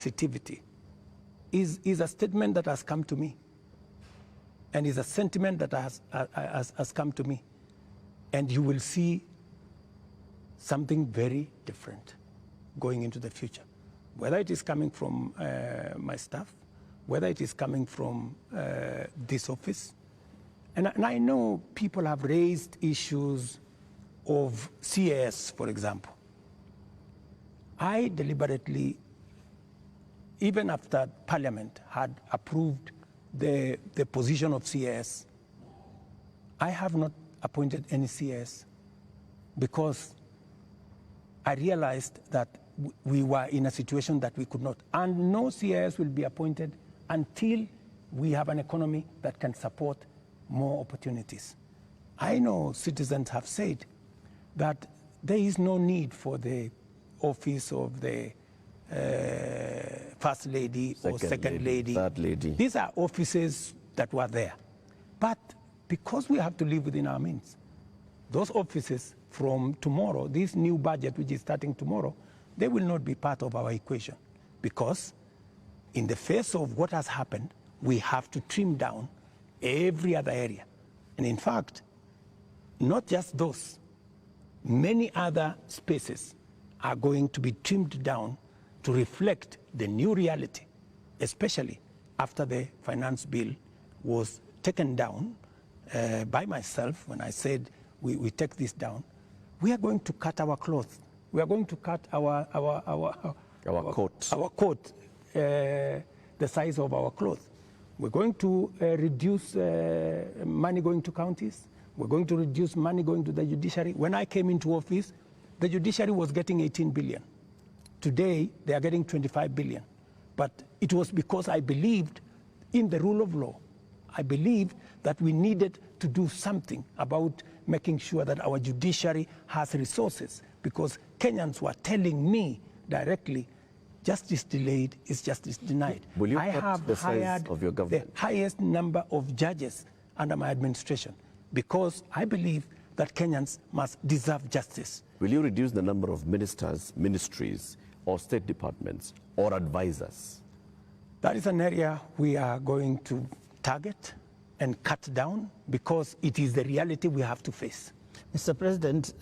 sensitivity is a statement that has come to me, and is a sentiment that has come to me. And you will see something very different going into the future, whether it is coming from my staff, whether it is coming from this office. And I know people have raised issues of CAS, for example. I deliberately, even after Parliament had approved the position of CAS, I have not appointed any CAS because I realized that we were in a situation that we could not. And no CAS will be appointed until we have an economy that can support more opportunities. I know citizens have said that there is no need for the office of the First Lady or Second Lady. Third Lady. These are offices that were there. But because we have to live within our means, those offices from tomorrow, this new budget which is starting tomorrow, they will not be part of our equation, because in the face of what has happened, we have to trim down every other area. And in fact, not just those, many other spaces are going to be trimmed down to reflect the new reality, especially after the finance bill was taken down by myself. When I said we take this down, we are going to cut our clothes. We are going to cut our coat, the size of our clothes. We're going to reduce money going to counties. We're going to reduce money going to the judiciary. When I came into office, the judiciary was getting 18 billion. Today, they are getting 25 billion. But it was because I believed in the rule of law. I believed that we needed to do something about making sure that our judiciary has resources, because Kenyans were telling me directly, justice delayed is justice denied. Will you I have the size hired of your government? The highest number of judges under my administration, because I believe that Kenyans must deserve justice. Will you reduce the number of ministers, ministries, or state departments, or advisors? That is an area we are going to target and cut down, because it is the reality we have to face. Mr. President,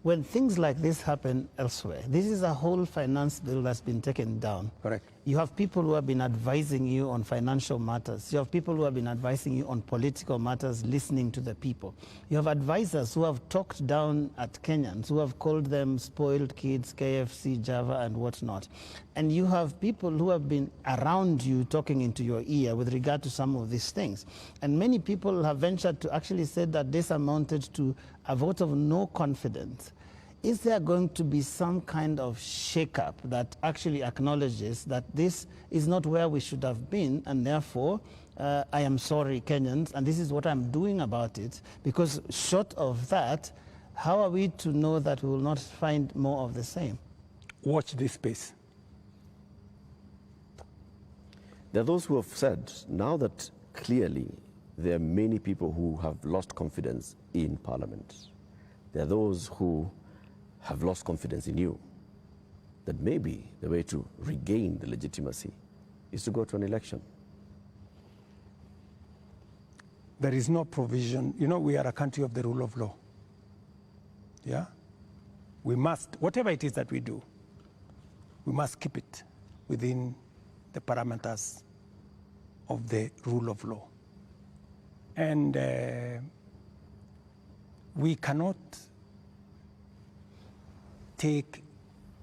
when things like this happen elsewhere, this is a whole finance bill that's been taken down. Correct. You have people who have been advising you on financial matters. You have people who have been advising you on political matters, listening to the people. You have advisors who have talked down at Kenyans, who have called them spoiled kids, KFC, Java, and whatnot. And you have people who have been around you talking into your ear with regard to some of these things. And many people have ventured to actually say that this amounted to a vote of no confidence. Is there going to be some kind of shake-up that actually acknowledges that this is not where we should have been, and therefore, I am sorry, Kenyans, and this is what I'm doing about it? Because short of that, how are we to know that we will not find more of the same? Watch this space. There are those who have said, now that clearly there are many people who have lost confidence in Parliament, there are those who have lost confidence in you, that maybe the way to regain the legitimacy is to go to an election. There is no provision. You know, we are a country of the rule of law. Yeah? We must, whatever it is that we do, we must keep it within the parameters of the rule of law. And we cannot take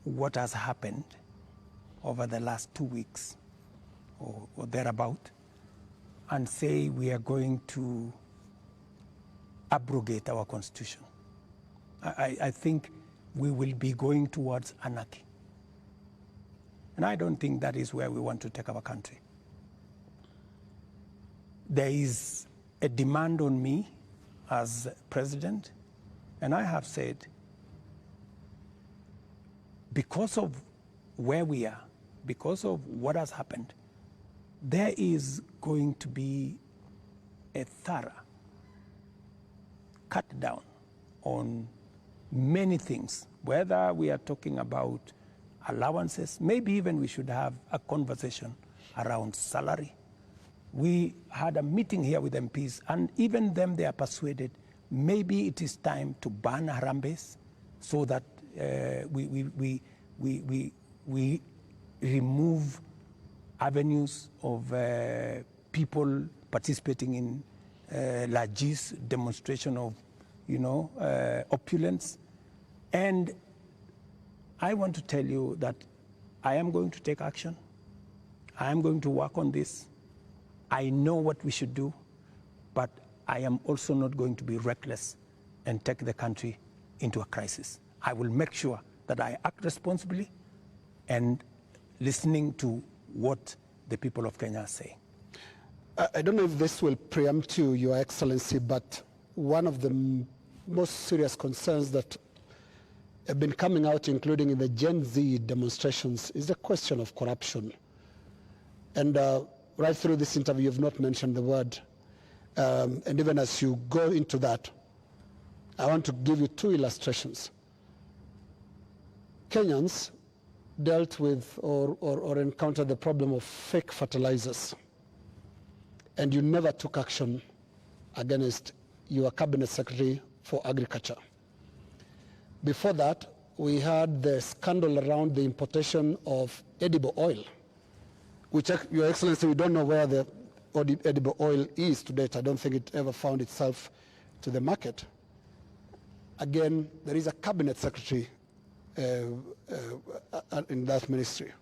what has happened over the last 2 weeks or thereabout and say we are going to abrogate our constitution. I think we will be going towards anarchy. And I don't think that is where we want to take our country. There is a demand on me as president, and I have said, because of where we are, because of what has happened, there is going to be a thorough cut down on many things, whether we are talking about allowances. Maybe even we should have a conversation around salary. We had a meeting here with MPs, and even them, they are persuaded maybe it is time to ban Harambes so that we remove avenues of people participating in largesse demonstration of, opulence. And I want to tell you that I am going to take action. I am going to work on this. I know what we should do, but I am also not going to be reckless and take the country into a crisis. I will make sure that I act responsibly and listening to what the people of Kenya are saying. I don't know if this will preempt you, Your Excellency, but one of the most serious concerns that have been coming out, including in the Gen Z demonstrations, is the question of corruption. And right through this interview, you've not mentioned the word. And even as you go into that, I want to give you two illustrations. Kenyans dealt with or encountered the problem of fake fertilizers, and you never took action against your cabinet secretary for agriculture. Before that, we had the scandal around the importation of edible oil, which, Your Excellency, we don't know where the edible oil is to date. I don't think it ever found itself to the market. Again, there is a cabinet secretary in that ministry.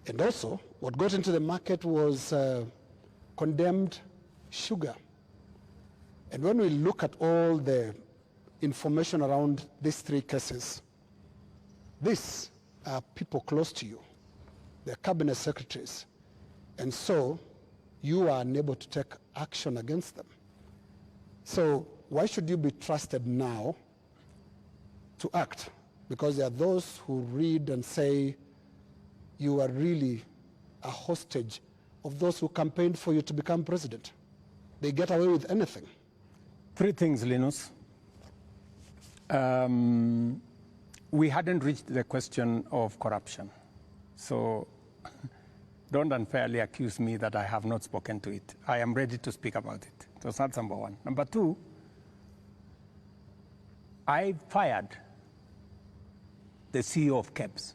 And also, what got into the market was condemned sugar. And when we look at all the information around these three cases, these are people close to you. They're cabinet secretaries. And so you are unable to take action against them. So why should you be trusted now to act? Because there are those who read and say you are really a hostage of those who campaigned for you to become president. They get away with anything. Three things, Linus. We hadn't reached the question of corruption. So don't unfairly accuse me that I have not spoken to it. I am ready to speak about it. So that's number one. Number two, I fired the CEO of KEBS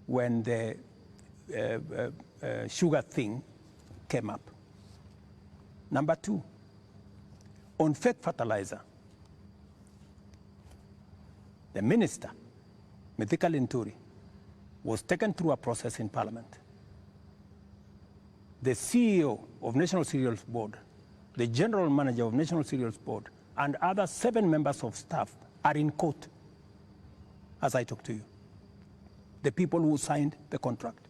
when the sugar thing came up. Number two, on fake fertilizer, the minister, Mithika Linturi, was taken through a process in Parliament. The CEO of National Cereals Board, the General Manager of National Cereals Board, and other 7 members of staff are in court as I talk to you. The people who signed the contract,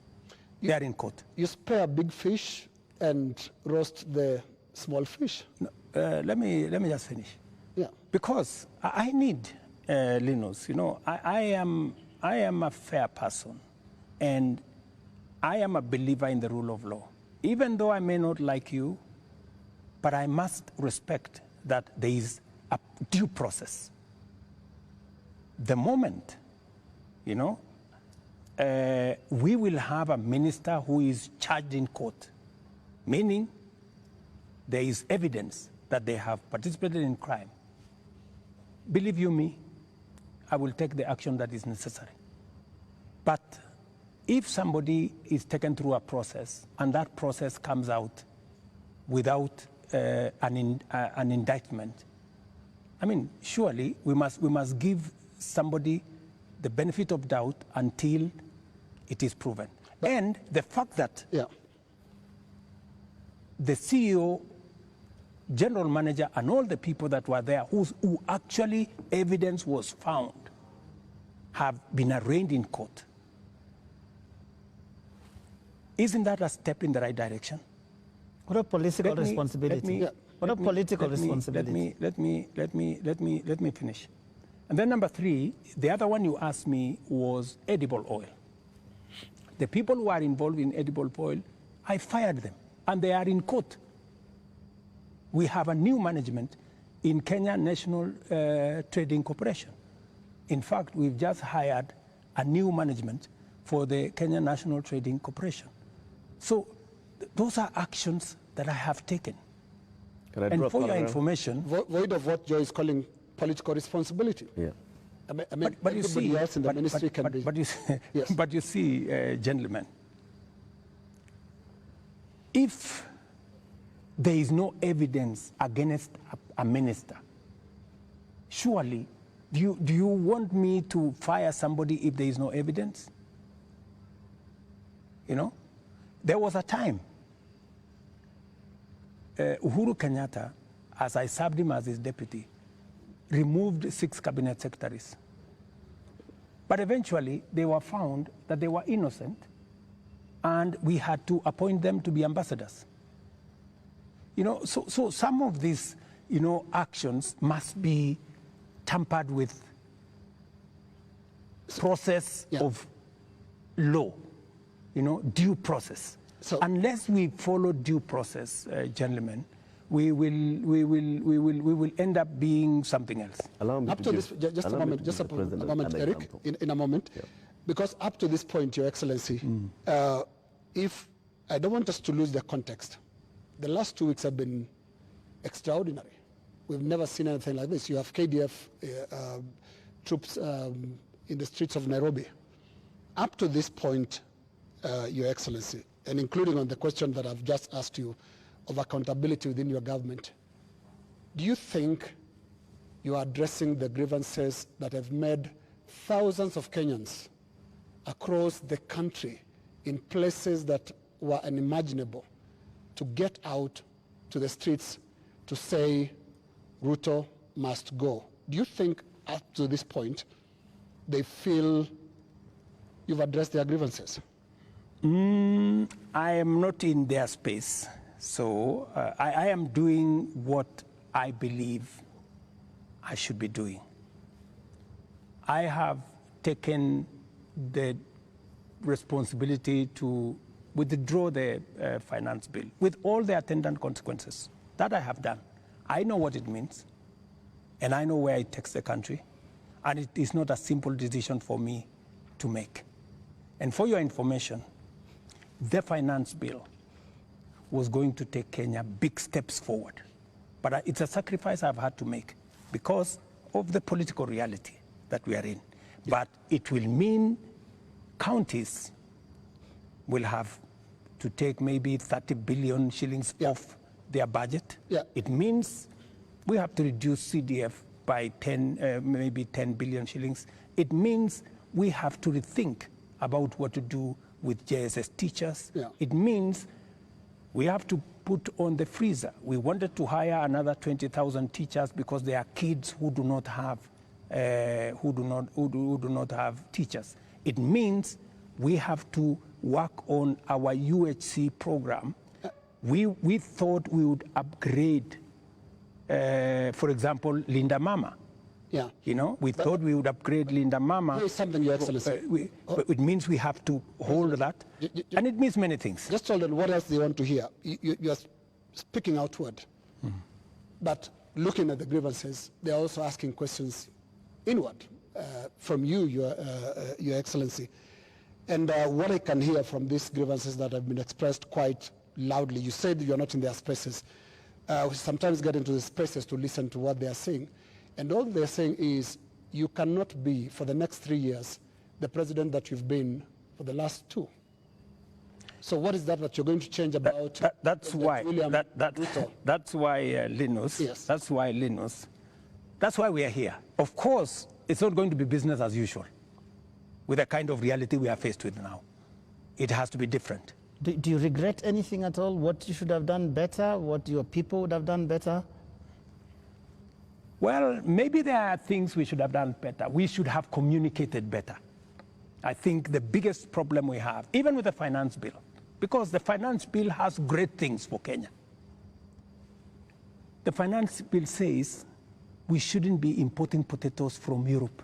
they are in court. You spare big fish and roast the small fish. No, let me just finish. Yeah. Because I need, Linus, I am a fair person, and I am a believer in the rule of law. Even though I may not like you, but I must respect that there is a due process. The moment, we will have a minister who is charged in court, meaning there is evidence that they have participated in crime. Believe you me, I will take the action that is necessary. But if somebody is taken through a process and that process comes out without an indictment, I mean, surely we must give somebody the benefit of doubt until it is proven. But, and the fact that the CEO, general manager, and all the people that were there who actually evidence was found have been arraigned in court. Isn't that a step in the right direction? What a political responsibility. What a political responsibility. Let me finish. And then number 3, the other one you asked me was edible oil. The people who are involved in edible oil, I fired them, and they are in court. We have a new management in Kenya National Trading Corporation. In fact, we've just hired a new management for the Kenya National Trading Corporation. So those are actions that I have taken. And for your information... Void of what Joe is calling political responsibility. Yeah. I mean but you see, else in the ministry can be... But you see, yes. But you see, gentlemen, if there is no evidence against a minister, surely, do you want me to fire somebody if there is no evidence? You know, there was a time, Uhuru Kenyatta, as I served him as his deputy, removed 6 cabinet secretaries. But eventually, they were found that they were innocent, and we had to appoint them to be ambassadors. You know, so some of these, you know, actions must be tampered with process of law, you know, due process. So unless we follow due process, gentlemen, we will end up being something else. Allow me up to this, just a moment, Eric, in a moment, yeah. Because up to this point, Your Excellency, if I don't want us to lose the context, the last 2 weeks have been extraordinary. We've never seen anything like this. You have KDF troops in the streets of Nairobi. Up to this point, Your Excellency, and including on the question that I've just asked you of accountability within your government, do you think you are addressing the grievances that have made thousands of Kenyans across the country in places that were unimaginable to get out to the streets to say Ruto must go? Do you think up to this point they feel you've addressed their grievances? I am not in their space, so I am doing what I believe I should be doing. I have taken the responsibility to withdraw the finance bill with all the attendant consequences. That I have done. I know what it means, and I know where it takes the country, and it is not a simple decision for me to make. And for your information, the finance bill was going to take Kenya big steps forward. But it's a sacrifice I've had to make because of the political reality that we are in. But it will mean counties will have to take maybe 30 billion shillings off their budget. It means we have to reduce CDF by maybe 10 billion shillings. It means we have to rethink about what to do with JSS teachers. It means we have to put on the freezer. We wanted to hire another 20,000 teachers because there are kids who do not have teachers. It means we have to work on our UHC program. We thought we would upgrade, for example, Linda Mama. You know, we thought we would upgrade Linda Mama. There is something, Your Excellency. It means we have to hold that, and it means many things. Just hold on, what else do you want to hear? You are speaking outward, but looking at the grievances, they are also asking questions inward from you, Your Excellency. And what I can hear from these grievances that have been expressed quite loudly, you said you're not in their spaces. We sometimes get into the spaces to listen to what they are saying. And all they're saying is, you cannot be, for the next 3 years, the president that you've been for the last 2. So what is that you're going to change about? That's why Linus, that's why we are here. Of course, it's not going to be business as usual with the kind of reality we are faced with now. It has to be different. Do you regret anything at all? What you should have done better? What your people would have done better? Well, maybe there are things we should have done better. We should have communicated better. I think the biggest problem we have, even with the finance bill, because the finance bill has great things for Kenya. The finance bill says we shouldn't be importing potatoes from Europe.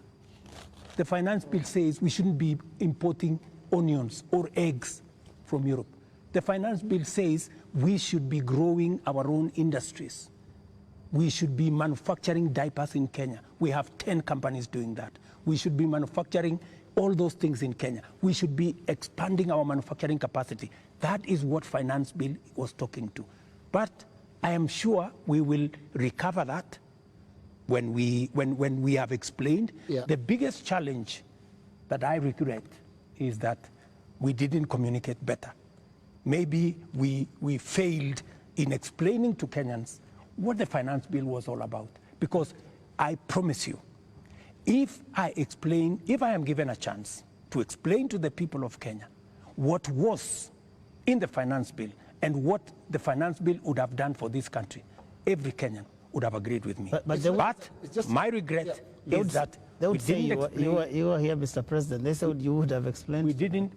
The finance bill says we shouldn't be importing onions or eggs from Europe. The finance bill says we should be growing our own industries. We should be manufacturing diapers in Kenya. We have 10 companies doing that. We should be manufacturing all those things in Kenya. We should be expanding our manufacturing capacity. That is what Finance Bill was talking to. But I am sure we will recover that when we have explained. Yeah. The biggest challenge that I regret is that we didn't communicate better. Maybe we failed in explaining to Kenyans what the Finance Bill was all about. Because I promise you, if I am given a chance to explain to the people of Kenya what was in the Finance Bill and what the Finance Bill would have done for this country, every Kenyan would have agreed with me. But my regret is that they would say you were here, Mr. President. They said you would have explained.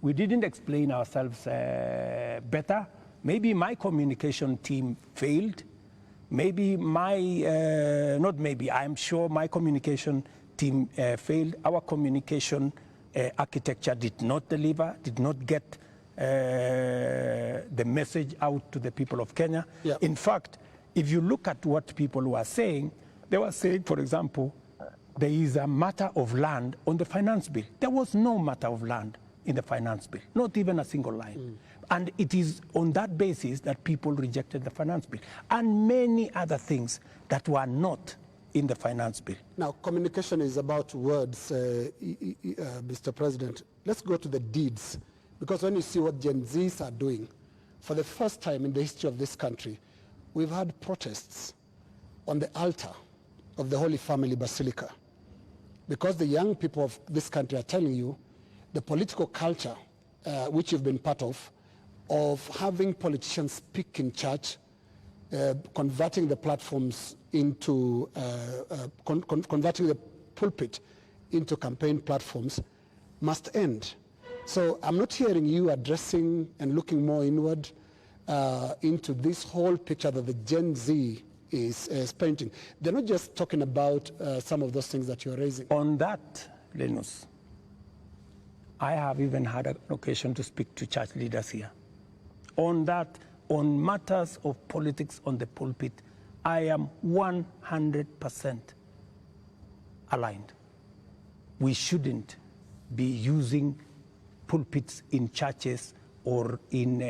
We didn't explain ourselves better. Maybe my communication team failed. Maybe I'm sure my communication team failed. Our communication architecture did not deliver, did not get the message out to the people of Kenya. Yeah. In fact, if you look at what people were saying, they were saying, for example, there is a matter of land on the Finance Bill. There was no matter of land in the Finance Bill, not even a single line. And it is on that basis that people rejected the Finance Bill and many other things that were not in the Finance Bill. Now, communication is about words, Mr. President. Let's go to the deeds, because when you see what Gen Zs are doing, for the first time in the history of this country, we've had protests on the altar of the Holy Family Basilica, because the young people of this country are telling you the political culture, which you've been part of having politicians speak in church, converting the platforms into, converting the pulpit into campaign platforms, must end. So I'm not hearing you addressing and looking more inward into this whole picture that the Gen Z is painting. They're not just talking about some of those things that you're raising. On that, Linus, I have even had an occasion to speak to church leaders here. On that, on matters of politics on the pulpit, I am 100% aligned. We shouldn't be using pulpits in churches or in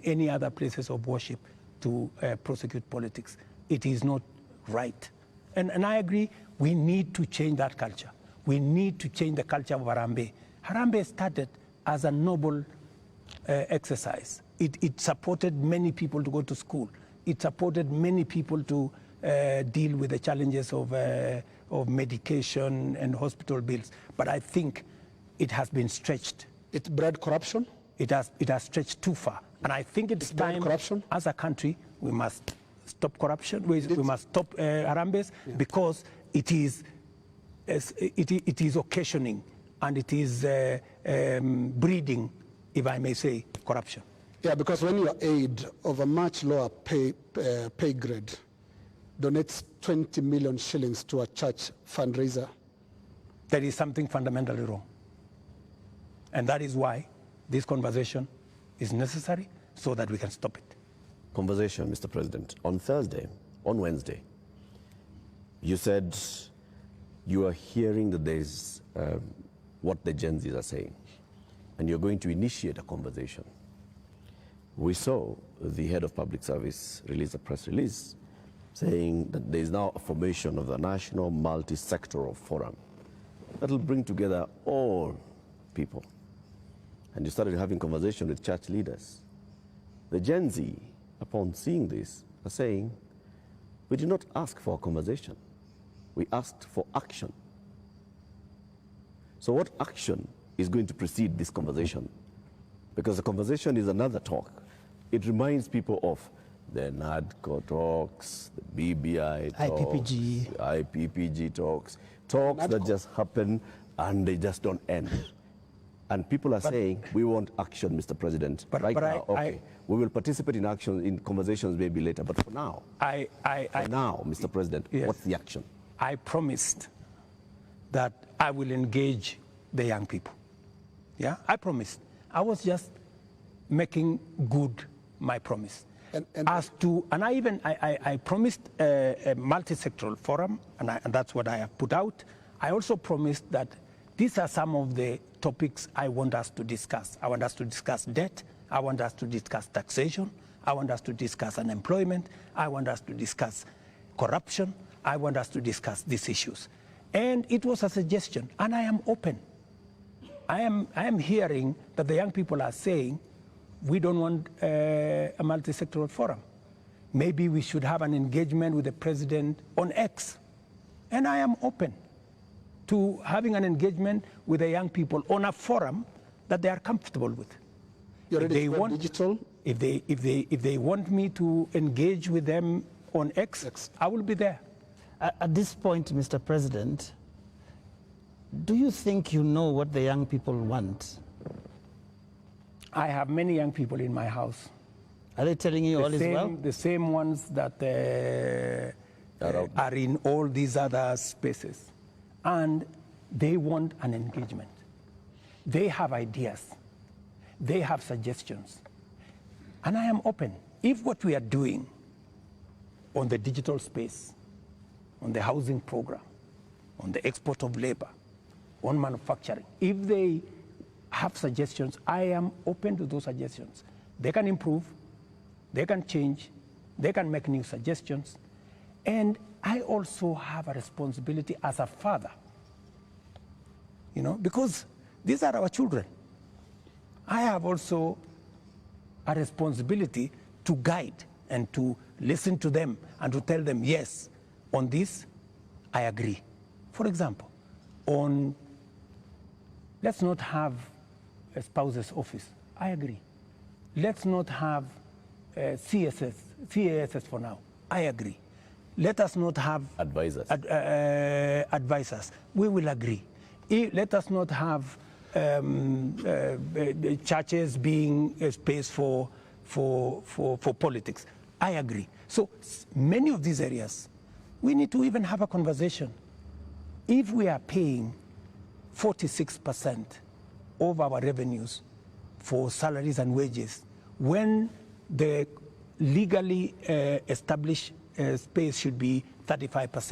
any other places of worship to prosecute politics. It is not right. And I agree, we need to change that culture. We need to change the culture of Harambee. Harambee started as a noble exercise. It supported many people to go to school. It supported many people to deal with the challenges of medication and hospital bills. But I think it has been stretched. It bred corruption? It has stretched too far. And I think it's time, corruption? as a country, we must stop corruption. We must stop Harambees, because it is occasioning and it is breeding, if I may say, corruption. Yeah, because when your aide of a much lower pay grade donates 20 million shillings to a church fundraiser, there is something fundamentally wrong. And that is why this conversation is necessary, so that we can stop it. Conversation, Mr. President. On Wednesday, you said you are hearing that there's what the Gen Zs are saying, and you're going to initiate a conversation. We saw the head of public service release a press release saying that there is now a formation of the National Multi-Sectoral Forum that will bring together all people. And you started having conversation with church leaders. The Gen Z, upon seeing this, are saying, we did not ask for a conversation. We asked for action. So what action is going to precede this conversation? Because the conversation is another talk. It reminds people of the NADCO talks, the BBI talks, IPPG talks that just happen and they just don't end. And people are saying, we want action, Mr. President. We will participate in action, in conversations maybe later, but for now, Mr. President, yes, what's the action? I promised that I will engage the young people. Yeah, I promised. I was just making good my promise. And I promised a multi-sectoral forum, and that's what I have put out. I also promised that these are some of the topics I want us to discuss. I want us to discuss debt. I want us to discuss taxation. I want us to discuss unemployment. I want us to discuss corruption. I want us to discuss these issues. And it was a suggestion, and I am open. I am hearing that the young people are saying, we don't want a multi-sectoral forum. Maybe we should have an engagement with the president on X. And I am open to having an engagement with the young people on a forum that they are comfortable with. You're If ready they to go want, digital? if they want me to engage with them on X, I will be there. At this point, Mr. President, do you think you know what the young people want? I have many young people in my house. Are they telling you all is well? The same ones that are in all these other spaces. And they want an engagement. They have ideas. They have suggestions. And I am open. If what we are doing on the digital space, on the housing program, on the export of labor, on manufacturing, if they have suggestions, I am open to those suggestions. They can improve, they can change, they can make new suggestions. And I also have a responsibility as a father, you know, because these are our children. I have also a responsibility to guide and to listen to them and to tell them, yes, on this, I agree. For example, on let's not have a spouse's office. I agree. Let's not have CASS for now. I agree. Let us not have Advisors. Advisors. We will agree. Let us not have churches being a space for politics. I agree. So many of these areas, we need to even have a conversation. If we are paying 46% of our revenues for salaries and wages, when the legally established space should be 35%,